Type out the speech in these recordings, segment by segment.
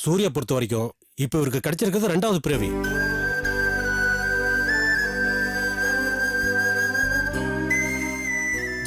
சூர்யா பொறுத்த வரைக்கும் இப்ப இவருக்கு கிடைச்சிருக்கிறது 2வது பிறவி.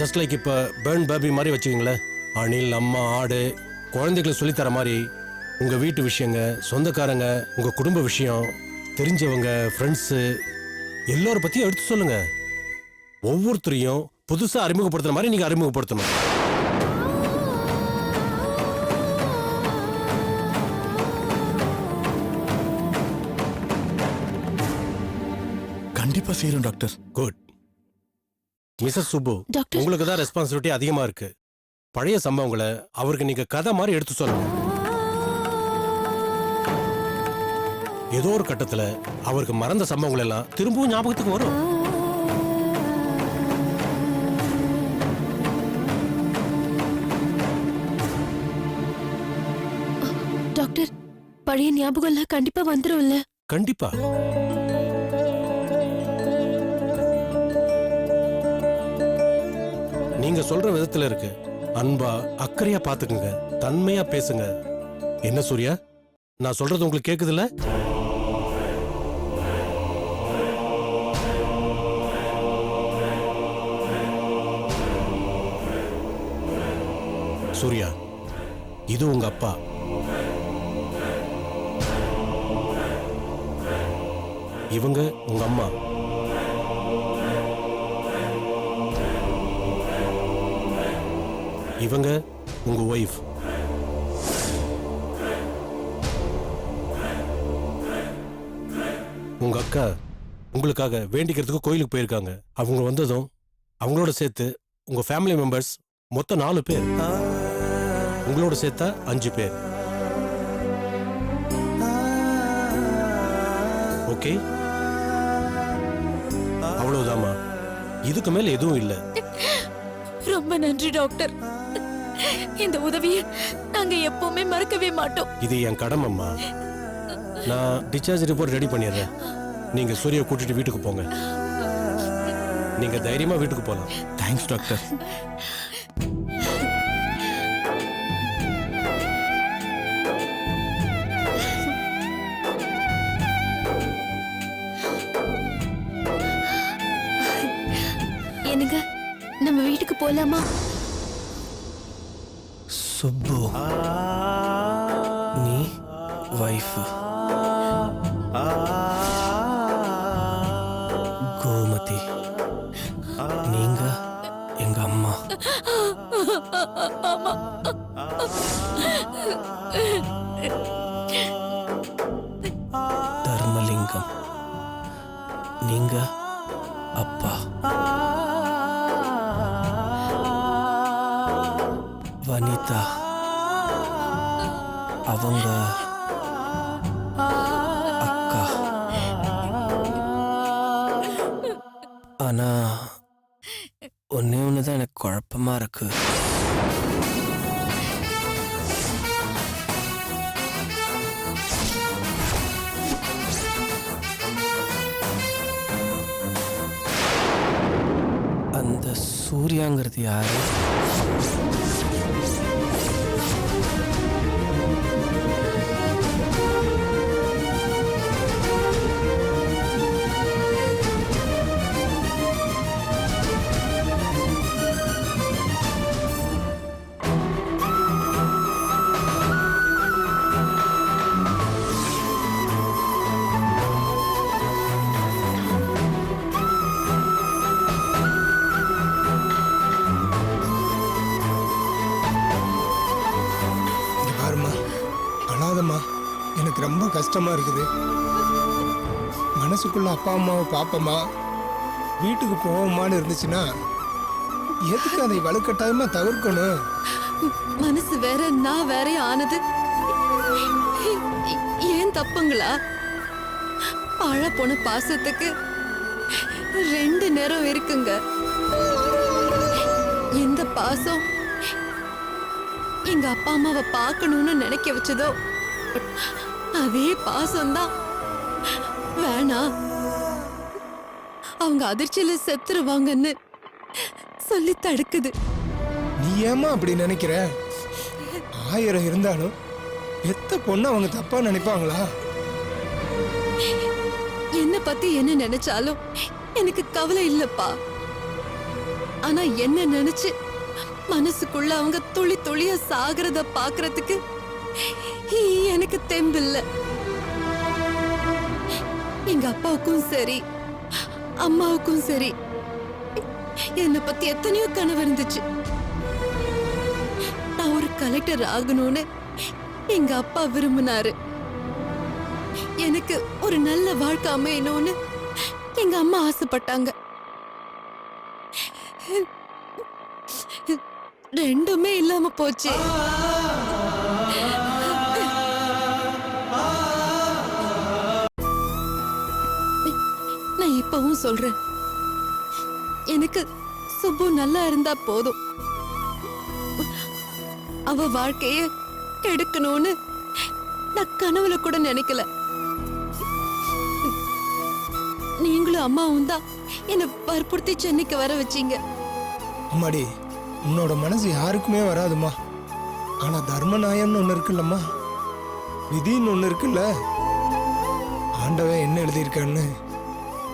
ஜஸ்ட் லைக் இப்ப பேர்ன் பேபி மாதிரி வச்சுக்கீங்களேன். அணில், அம்மா, ஆடு, குழந்தைகளை சொல்லித்தர மாதிரி உங்க வீட்டு விஷயங்க, சொந்தக்காரங்க, உங்க குடும்ப விஷயம், தெரிஞ்சவங்க, ஃப்ரெண்ட்ஸு எல்லாரும் பத்தியும் எடுத்து சொல்லுங்க. ஒவ்வொருத்தரையும் புதுசா அறிமுகப்படுத்துற மாதிரி நீங்க அறிமுகப்படுத்தணும். கண்டிப்பா செய்யறோம் டாக்டர். குட். மிஸ்ஸஸ் சுப்பு, உங்களுக்கு தான் ரெஸ்பான்சிபிலிட்டி அதிகமா இருக்கு. பழைய சம்பவங்களை அவருக்கு நீங்க கதை மாதிரி எடுத்து சொல்லணும். ஏதோ ஒரு கட்டத்துல அவருக்கு மறந்த சம்பவங்கள் எல்லாம் திரும்பவும் ஞாபகத்துக்கு வரும். டாக்டர், பழைய ஞாபகம் எல்லாம் கண்டிப்பா வந்துரும்ல? கண்டிப்பா. நீங்க சொல்ற விதத்துல இருக்கு. அன்பா, அக்கறையா பாத்துக்குங்க, தன்மையா பேசுங்க. என்ன சூர்யா, நான் சொல்றது உங்களுக்கு கேக்குதுல்ல? சூர்யா, இது உங்க அப்பா. இவங்க உங்க அம்மா. இவங்க உங்க ஒய்ஃப். உங்க அக்கா உங்களுக்காக வேண்டிக்கிறதுக்கு கோயிலுக்கு போயிருக்காங்க. அவங்க வந்ததும் அவங்களோட சேர்த்து உங்க ஃபேமிலி மெம்பர்ஸ் மொத்தம் 4 பேர். உங்களோட சேர்த்தா 5 பேர். ஓகே, அவ்வளவுதாமா. இதுக்கு மேல எதுவும் இல்ல. ரொம்ப நன்றி டாக்டர். இந்த உதவியை நாங்க எப்பவுமே மறக்கவே மாட்டோம். இது என் கடமைம்மா. நான் டிஸ்சார்ஜ் ரிப்போர்ட் ரெடி பண்ணிடுறேன். நீங்க சூர்யா கூட்டிட்டு வீட்டுக்கு போங்க. நீங்க தைரியமா வீட்டுக்கு போலாம். Thanks doctor. என்னங்க, நம்ம வீட்டுக்கு போலாமா? சுப்பு, நீ வைஃப், கோமதி நீங்க எங்க அம்மா. தர்மலிங்கம் நீங்க அப்பா. வனிதா அவங்க அக்கா. ஆனா ஒன்னே ஒண்ணுதான் எனக்கு குழப்பமா இருக்கு. அந்த சூர்யாங்கிறது யாரு? எனக்கு ரொம்ப கஷ்டமா இருக்குது. மனசுக்குள்ள அப்பா அம்மாவை பாப்பமா, வீட்டுக்கு போவோமான்னு இருந்துச்சுன்னா எதுக்கு அதை வலுக்கட்டாயமா தவிர்க்கணும்? மனசு வேற, நான் வேற ஆனது ஏன் தப்புங்களா? பழ போன பாசத்துக்கு 2 நேரம் இருக்குங்க. எந்த பாசம் எங்க அப்பா அம்மாவை பார்க்கணும்னு நினைக்க வச்சதோ அதே பாசம்தான் வேணாம், அவங்க அதிர்ச்சியில செத்துருவாங்கன்னு சொல்லி தடுக்குது. நீ ஏமா அப்படி நினைக்கிற? 1000 இருந்தாலும் பெத்த பொண்ணு அவங்க தப்பா நினைப்பாங்களா? என்ன பத்தி என்ன நினைச்சாலும் எனக்கு கவலை இல்லப்பா. ஆனா என்ன நினைச்சு மனசுக்குள்ள அவங்க துளி துளியா சாகிறத பாக்குறதுக்கு எனக்கு தெம்பில்ல. எங்க அப்பாவுக்கும் சரி அம்மாவுக்கும் சரி என்னை பத்தி எத்தனையோ கனவு இருந்துச்சு. நான் ஒரு கலெக்டர் ஆகணும்னு எங்க அப்பா விரும்பினாரு. எனக்கு ஒரு நல்ல வாழ்க்கை அமையணும்னு எங்க அம்மா ஆசைப்பட்டாங்க. ரெண்டுமே இல்லாம போச்சு. நான் இப்பவும் சொல்றேன், எனக்கு சுப்பு நல்லா இருந்தா போதும். அவ வாழ்க்கைய கெடுக்கணும்னு நான் கனவுல கூட நினைக்கல. நீங்களும் அம்மாவும் தான் என்னை வற்புறுத்தி சென்னைக்கு வர வச்சீங்க. அம்மாடி, உன்னோட மனசு யாருக்குமே வராதுமா. ஆனா தர்மநாயம்னு ஒண்ணு இருக்குல்லம்மா, விதின்னு ஒண்ணு இருக்குல்ல. ஆண்டவன் என்ன எழுதியிருக்கான்னு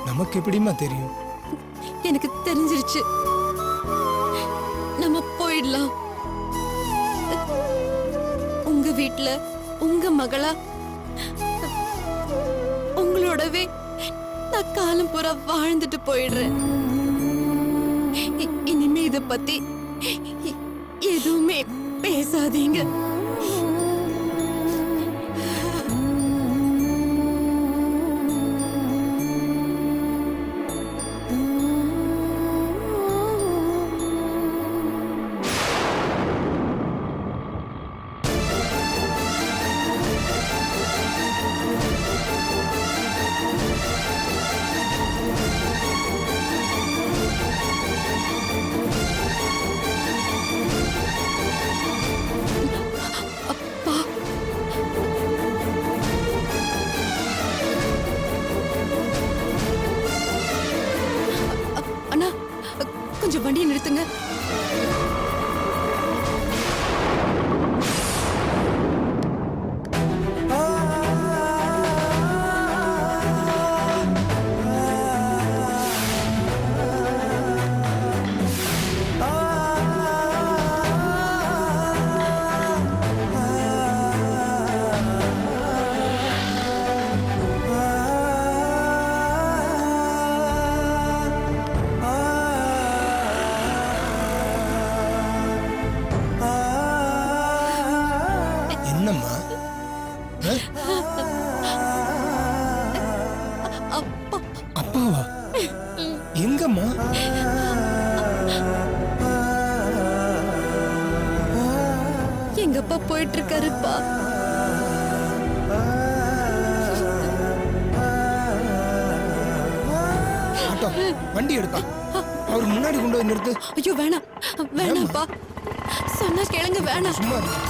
நமக்கு எப்படிமா தெரியும்? எனக்கு தெரிஞ்சிருச்சு. நம்ம போயிடலாம். உங்க வீட்ல உங்க மகளா உங்களோடவே நான் காலம் பூரா வாழ்ந்துட்டு போயிடுறேன். இனிமே இத பத்தி எதுவுமே பேசாதீங்க. அண்ணா, கொஞ்சம் வண்டியை நிறுத்துங்க. என்னம்மா? அப்பா, அப்பாவா? எங்கம்மா? எங்க அப்பா போயிட்டு இருக்காருப்பா. ஆட்டோ, வண்டி எடுப்பா. அவர் முன்னாடி கொண்டு போய் நிறுத்து. ஐயோ வேணாம், வேணாம்ப்பா. சொன்னா கேளுங்க, வேணாம். சும்மா இரு.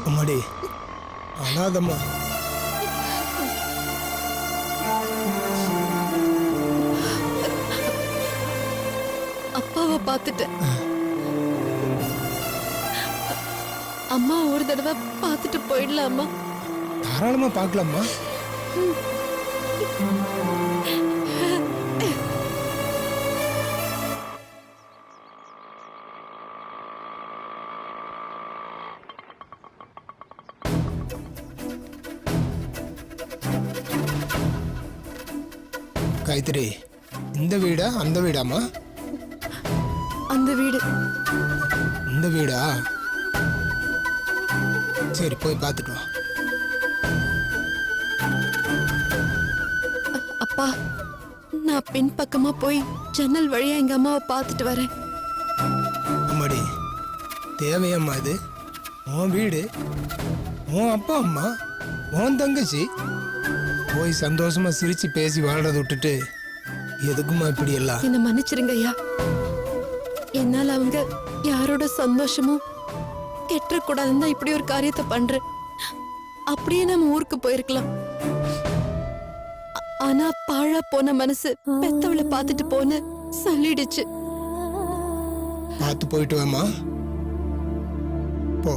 அம்மாடி, அனாதம்மா. அப்பாவை பார்த்துட்டேன். அம்மா ஒரு தடவை பார்த்துட்டு போயிடலாமா? தாராளமா பார்க்கலாமா? காயத்ரி, இந்த வீடா அந்த வீடாமா? அந்த வீடு. இந்த வீடா? சரி போய் பார்த்துட்டு வா. அப்பா நான் பின் பக்கமா போய் ஜன்னல் வழியா எங்க அம்மாவை பார்த்துட்டு வரேன். அம்மாடி, தேவையம்மா இது? உன் வீடு, உன் அப்பா அம்மா, உன் தங்கச்சி, போய் சந்தோஷமா சிரிச்சு பேசி வாழ்றதை விட்டுட்டு எதுக்குமா இப்படி எல்லாம்? என்ன மன்னிச்சிருங்க ஐயா. என்னால அவங்க யாரோட சந்தோஷமும் கெட்டக்கூடாதுன்னு தான் இப்படி ஒரு காரியத்தை பண்றேன். அப்படியே நம்ம ஊருக்கு போயிருக்கலாம். ஆனா பாழா போன மனசு பெத்தவளை பார்த்துட்டு போன்னு சொல்லிடுச்சு. பார்த்து போயிட்டு வாமா, போ.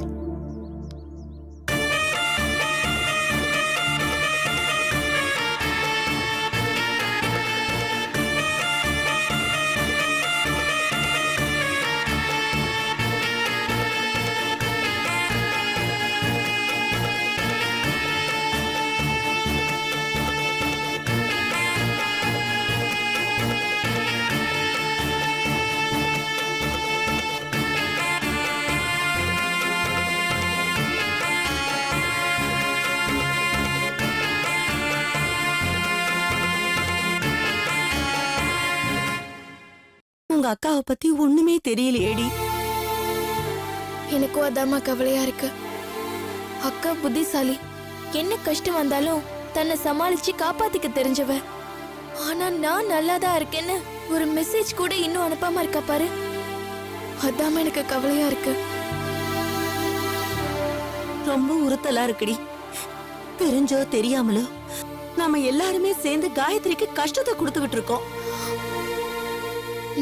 உங்க அக்காவை பத்தி ஒண்ணுமே தெரியலையேடி. எனக்கும் அதாம்மா கவலையா இருக்கு. அக்கா புத்திசாலி, என்ன கஷ்டம் வந்தாலும் தன்னை சமாளிச்சு காப்பாத்திக்க தெரிஞ்சவ. ஆனா நான் நல்லாதான் இருக்கேன்னு ஒரு மெசேஜ் கூட இன்னும் அனுப்பாம இருக்கா பாரு. அதாம்மா எனக்கு கவலையா இருக்கு. ரொம்ப உறுத்தலா இருக்குடி. தெரிஞ்சோ தெரியாமலோ நாம எல்லாருமே சேர்ந்து காயத்ரிக்கு கஷ்டத்தை கொடுத்துக்கிட்டு இருக்கோம்.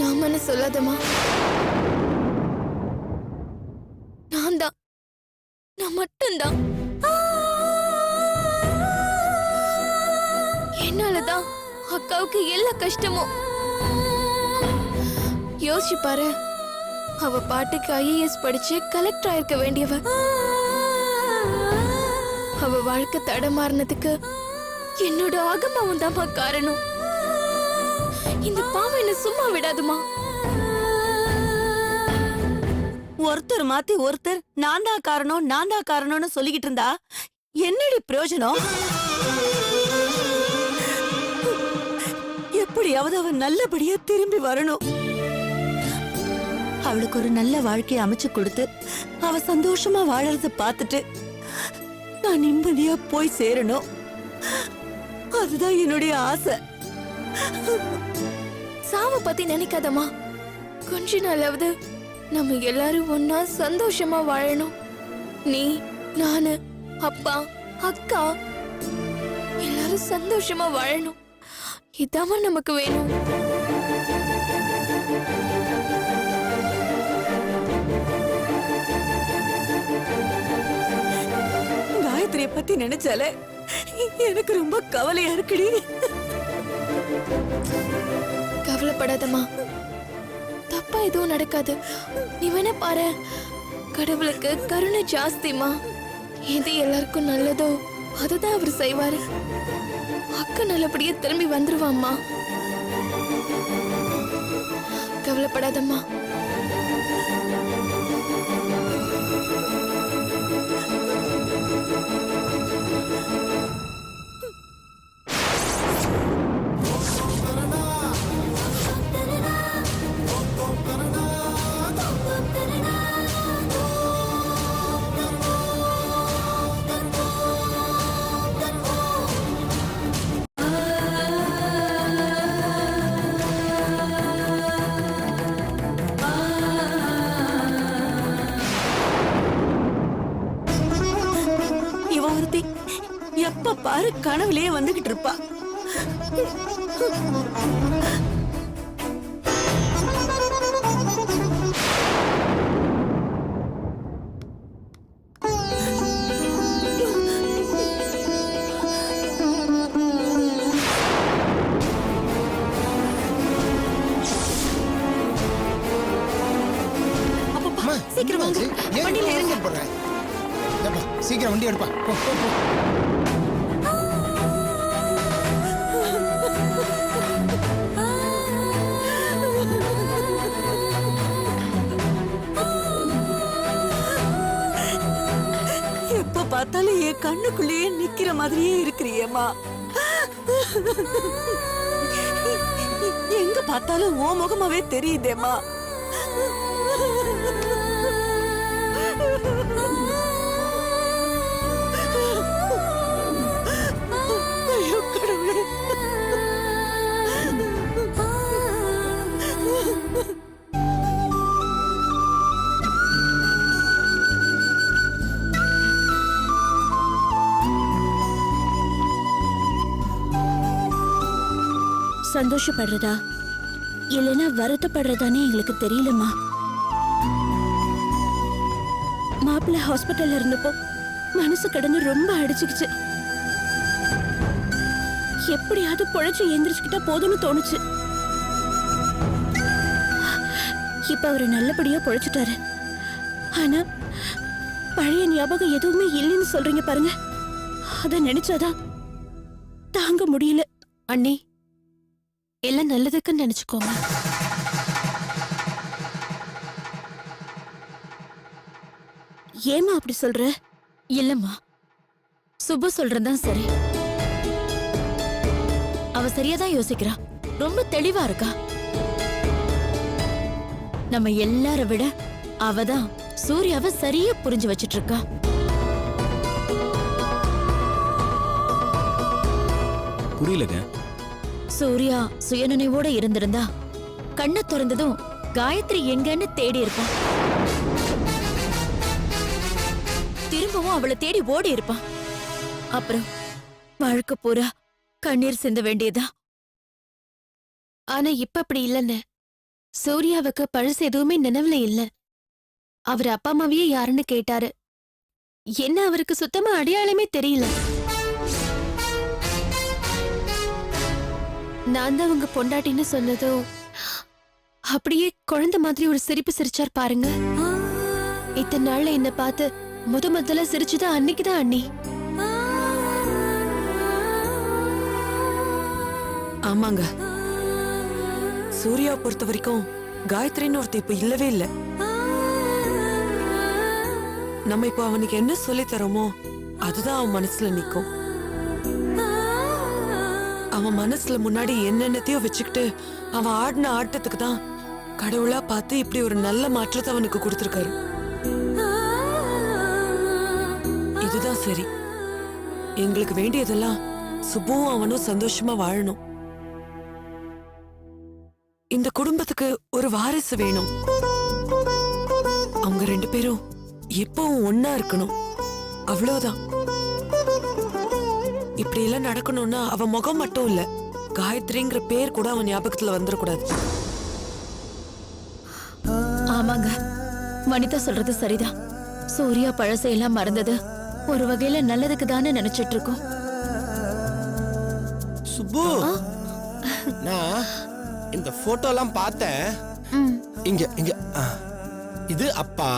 நாமன்னு சொல்லாதம்மா. நான் மட்டும்தான். என்னாலதான் அக்காவுக்கு எல்லா கஷ்டமும். யோசிச்சு பாரு, அவ பாட்டுக்கு IAS படிச்சு கலெக்டர் ஆயிருக்க வேண்டியவ. அவ வாழ்க்கை தடமாறினதுக்கு என்னோட ஆகமாவும் தான்மா காரணம். இந்த பாவம் என்ன சும்மா விடாதுமா. ஒருத்தர் மாத்தி ஒருத்தர் நான் தான் காரணம்னு சொல்லிக்கிட்டு இருந்தா என்னடி பிரயோஜனம்? எப்படியாவது அவ நல்லபடியா திரும்பி வரணும். அவளுக்கு ஒரு நல்ல வாழ்க்கையை அமைச்சு கொடுத்து அவ சந்தோஷமா வாழறத பார்த்துட்டு நான் நிம்மதியா போய் சேரணும். அதுதான் என்னுடைய ஆசை. சாவ பத்தி நினைக்காதம்மா. கொஞ்ச நாளாவது நம்ம எல்லாரும் ஒன்னா சந்தோஷமா வாழணும். நீ, நானு, அப்பா, அக்கா எல்லாரும் சந்தோஷமா வாழணும். இதாம்மா நமக்கு வேணும். காயத்ரியை பத்தி நினைச்சாலே எனக்கு ரொம்ப கவலையா இருக்குடி. கவலைப்படாதம்மா, தப்பா எதுவும் நடக்காது. நீ வேணா பாரு, கடவுளுக்கு கருணை ஜாஸ்திமா. எது எல்லாருக்கும் நல்லதோ அதுதான் அவர் செய்வாரு. அக்கா நல்லபடியா திரும்பி வந்துருவாம்மா. கவலைப்படாதம்மா. எப்ப பாரு கனவுலயே வந்துகிட்டு இருப்பா. சீக்கிரம் வாங்க, வண்டியில இறங்க. சீக்கிரம் வண்டி எடுப்பா. பார்த்தாலும் என் கண்ணுக்குள்ளேயே நிக்கிற மாதிரியே இருக்கிறியேம்மா. எங்க பார்த்தாலும் உன் முகமாவே தெரியுதேம்மா. ஐயோ கடவுளே. சந்தோஷப்படுறதா இல்லைன்னா வருத்தப்படுறதானே எங்களுக்கு தெரியலம்மா. மாப்பிள்ளை ஹாஸ்பிட்டல்ல இருந்தப்போ மனசு கடந்து ரொம்ப அடிச்சுக்கிச்சு. எப்படியாவது பொழைச்சு எந்திரிச்சுக்கிட்டா போதும்னு தோணுச்சு. இப்ப அவரு நல்லபடியா பொழைச்சிட்டாரு. ஆனா பழைய ஞாபகம் எதுவுமே இல்லைன்னு சொல்றீங்க பாருங்க. அத நினைச்சாதான் தாங்க முடியல. அண்ணி, எல்லாம் நல்லதுக்குன்னு நினைச்சுக்கோங்க. ஏமா அப்படி சொல்ற? இல்லம்மா, சுபு சொல்றதுதான் சரி. அவ சரியாதான் யோசிக்கிறா, ரொம்ப தெளிவா இருக்கா. நம்ம எல்லார விட அவதான் சூர்யாவை சரியா புரிஞ்சு வச்சிட்டு இருக்கா. புரியலங்க. சூர்யா சுயநினைவோட இருந்திருந்தா கண்ணை திறந்ததும் காயத்ரி எங்கன்னு தேடி இருப்பான். திரும்பவும் அவளை தேடி ஓடி இருப்பான். அப்புறம் வாழ்க்கை பூரா கண்ணீர் சிந்த வேண்டியதா. ஆனா இப்ப அப்படி இல்லன்னு. சூர்யாவுக்கு பழசு எதுவுமே நினைவுல இல்ல. அவர் அப்பா அம்மாவையே யாருன்னு கேட்டாரு. என்ன அவருக்கு சுத்தமா அடையாளமே தெரியல. நான் தான் உங்க பொண்டாட்டின்னு சொன்னதும் அப்படியே குழந்தை மாதிரி ஒரு சிரிப்பு சிரிச்சார் பாருங்க. இத்தனை நாள்ல என்ன பார்த்து முதல்ல சிரிச்சுதான் அன்னைக்குதான் அண்ணி. ஆமாங்க, சூர்யா பொறுத்த வரைக்கும் காயத்ரின்னு ஒருத்த இப்ப இல்லவே இல்ல. நம்ம இப்போ அவனுக்கு என்ன சொல்லி தரோமோ அதுதான் அவன் மனசுல நிக்கும். அவன் மனசுல முன்னாடி என்னென்னத்தையோ வச்சுக்கிட்டு அவன் ஆடின ஆட்டத்துக்கு தான் கடவுளா பார்த்து இப்படி ஒரு நல்ல மாற்றத்தை அவனுக்கு கொடுத்திருக்காரு. இதுதான் சரி. எங்களுக்கு வேண்டியதெல்லாம் சுபுவும் அவனும் சந்தோஷமா வாழணும். இந்த குடும்பத்துக்கு ஒரு வாரிசு வேணும். அவங்க ரெண்டு பேரும் எப்பவும் ஒன்னா இருக்கணும். அவ்வளவுதான். இப்படி எல்லாம் நடக்கணும்னா அவ முகம் மட்டும் இல்ல, காயத்ரிங்கிற பேர் கூட அவன் ஞாபகத்துல வந்துடக்கூடாது. ஆமாங்க, வனிதா சொல்றது சரிதான். சூர்யா பழசையெல்லாம் மறந்தது ஒரு வகையில நல்லதுக்கு தானே நினைச்சிட்டு இருக்கோம். சுப்பு, நான் இந்த போட்டோ எல்லாம் பார்த்தேன். ம், இங்க இங்க இது அப்பா,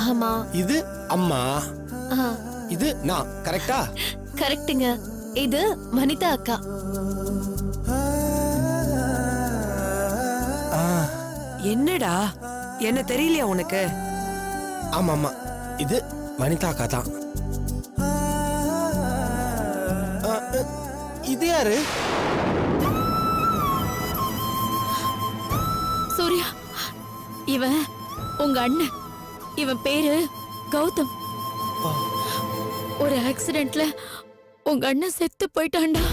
ஆமா, இது அம்மா, ஆ, இது நான். கரெக்டா? கரெக்ட்டுங்க. இது வனிதா அக்கா. என்னடா, என்ன தெரியலையா உனக்கு? ஆமா ஆமா, இது வனிதா அக்கா தான். இது யாரு? சூர்யா, இவன் உங்க அண்ணன். இவன் பேரு கௌதம். ஒரு ஆக்சிடென்ட்ல உங்க அண்ணன் செத்து போயிட்டான்டா.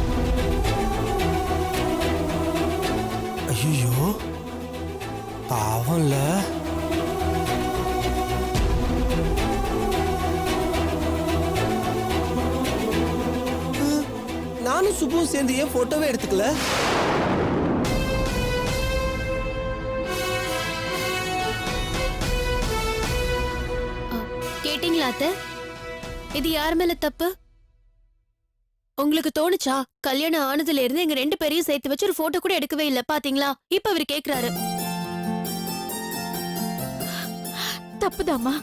ஐயோ, பாவம்ல. நானும் சுப்பும் சேர்ந்து ஏன் போட்டோவே எடுத்துக்கல? கேட்டீங்களா அத்தை? இது யார் மேல தப்பு? உங்களுக்கு தோணுச்சா? கல்யாணம் ஆனதுல இருந்து எங்க ரெண்டு பேரையும் சேர்த்து வச்சு ஒரு போட்டோ கூட எடுக்கவே இல்ல பாத்தீங்களா? இப்ப அவர் கேக்குறாரு. தப்புதாம்மா.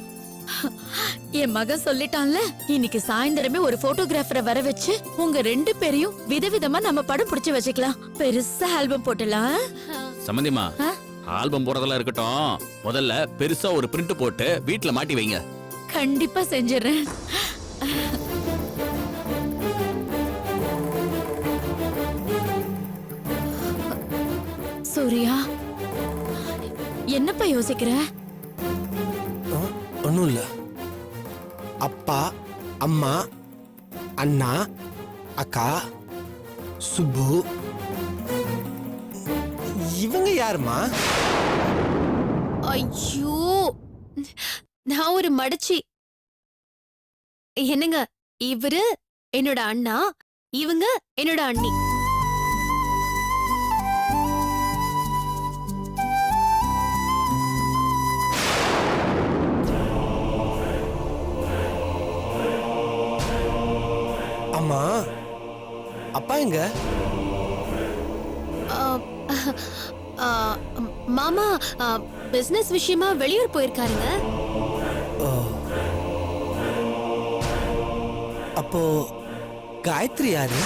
என் மகன் சொல்லிட்டான்ல, இன்னைக்கு சாயந்தரமே ஒரு போட்டோகிராஃபரை வர வச்சு உங்க ரெண்டு பேரையும் விதவிதமா நம்ம படம் பிடிச்சு வச்சுக்கலாம். பெருசா ஆல்பம் போட்டலாம். சம்பந்திமா, ஆல்பம் போறதெல்லாம் இருக்கட்டும், முதல்ல பெருசா ஒரு பிரிண்ட் போட்டு வீட்ல மாட்டி வைங்க. கண்டிப்பா செஞ்சிடறேன். சூர்யா, என்னப்பா யோசிக்கிற? ஒன்றும் இல்லை. அப்பா, அம்மா, அண்ணா, அக்கா, சுப்பு, இவங்க யாருமா? ஐயோ, நான் ஒரு மடச்சி. என்னங்க, இவரு என்னோட அண்ணா, இவங்க என்னோட அண்ணி. அம்மா, அப்பா எங்க? மாமா பிசினஸ் விஷயமா வெளியூர் போயிருக்காருங்க. ஓ, அப்போ காயத்ரி யாரு?